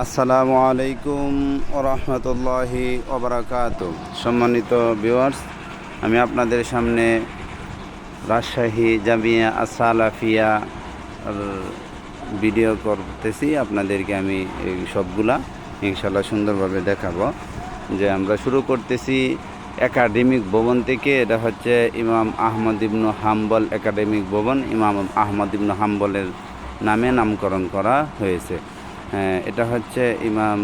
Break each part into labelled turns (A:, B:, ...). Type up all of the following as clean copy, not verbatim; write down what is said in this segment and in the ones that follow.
A: আসসালামু আলাইকুম ওয়া রাহমাতুল্লাহি ওয়া বারাকাতুহু। সম্মানিত ভিউয়ার্স, আমি আপনাদের সামনে রাজশাহী জামিয়া আস-সালাফিয়া ভিডিও করতেছি। আপনাদেরকে আমি এই সবগুলা ইনশাআল্লাহ সুন্দরভাবে দেখাবো। যে আমরা শুরু করতেছি একাডেমিক ভবন থেকে। এটা হচ্ছে ইমাম আহমদ ইবনু হাম্বল একাডেমিক ভবন। ইমাম আহমদ ইবনু হাম্বলের নামে নামকরণ করা হয়েছে। এটা হচ্ছে ইমাম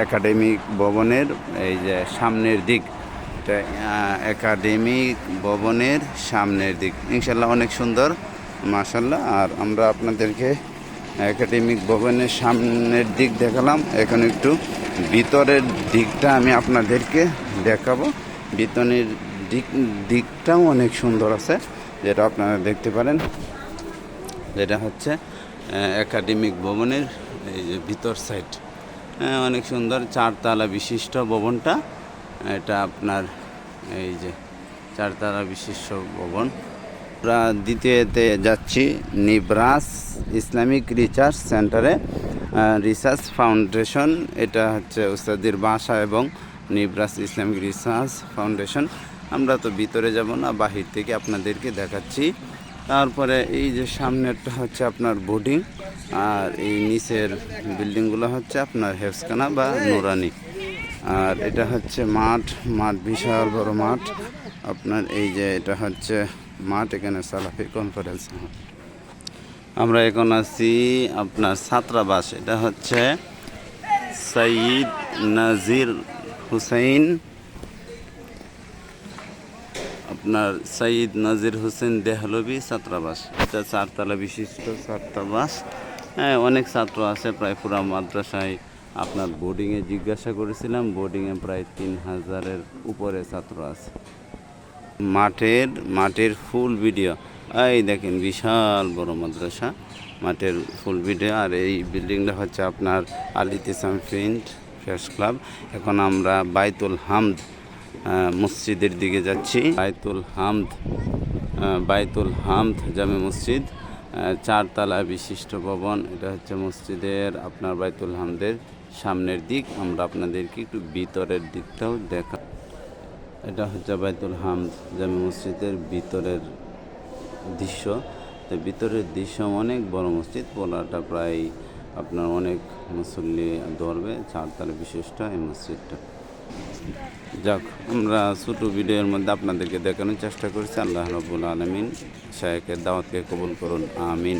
A: একাডেমিক ভবনের এই যে সামনের দিক। এটা একাডেমিক ভবনের সামনের দিক ইনশাল্লাহ অনেক সুন্দর মাশাল্লাহ। আর আমরা আপনাদেরকে একাডেমিক ভবনের সামনের দিক দেখালাম। এখন একটু ভিতরের দিকটা আমি আপনাদেরকে দেখাবো। ভিতরের দিকটাও অনেক সুন্দর আছে, যেটা আপনারা দেখতে পারেন। যেটা হচ্ছে একাডেমিক ভবনের এই যে ভিতর সাইড, অনেক সুন্দর চারতলা বিশিষ্ট ভবনটা। এটা আপনার এই যে চারতলা বিশিষ্ট ভবন। আমরা দ্বিতীয়তে যাচ্ছি নিব্রাস ইসলামিক রিসার্চ সেন্টারে, রিসার্চ ফাউন্ডেশন। এটা হচ্ছে উস্তাদের বাসা এবং নিব্রাস ইসলামিক রিসার্চ ফাউন্ডেশন। আমরা তো ভিতরে যাব না, বাহির থেকে আপনাদেরকে দেখাচ্ছি। তারপরে এই যে সামনেরটা হচ্ছে আপনার বোর্ডিং, আর এই নিচের বিল্ডিংগুলো হচ্ছে আপনার হেফসখানা বা নুরানি। আর এটা হচ্ছে মাঠ, বিশাল বড় মাঠ আপনার। এই যে এটা হচ্ছে মাঠ, এখানে সালাফি কনফারেন্স। আমরা এখন আছি আপনার ছাত্রাবাস। এটা হচ্ছে সৈয়দ নাজির হুসাইন, আপনার সৈয়দ নাজির হোসেন দেহলভি ছাত্রাবাস। এটা চারতলা বিশিষ্ট ছাত্রাবাস। অনেক ছাত্র আছে, প্রায় পুরা মাদ্রাসায়। আপনার বোর্ডিংয়ে জিজ্ঞাসা করেছিলাম, বোর্ডিংয়ে প্রায় 3000-এর উপরে ছাত্র আছে। মাঠের ফুল ভিডিও, এই দেখেন বিশাল বড় মাদ্রাসা, মাঠের ফুল ভিডিও। আর এই বিল্ডিংটা হচ্ছে আপনার আল-ইতিসাম ফ্রেন্ডস ক্লাব। এখন আমরা বাইতুল হামদ মসজিদের দিকে যাচ্ছি। বাইতুল হামদ জামে মসজিদ, চারতলা বিশিষ্ট ভবন। এটা হচ্ছে মসজিদের আপনার বাইতুল হামদের সামনের দিক। আমরা আপনাদেরকে একটু ভিতরের দিকটাও দেখা। এটা হচ্ছে বাইতুল হামদ জামে মসজিদের ভিতরের দৃশ্য। তো ভিতরের দৃশ্য অনেক বড় মসজিদ, পোলাটা প্রায় আপনার অনেক মুসল্লি ধরবে। চারতলা বিশিষ্ট এই মসজিদটা। যাক, আমরা ছোটো ভিডিওর মধ্যে আপনাদেরকে দেখানোর চেষ্টা করছি। আল্লাহ রাব্বুল আলামিন শায়েখের দাওয়াতকে কবুল করুন, আমিন।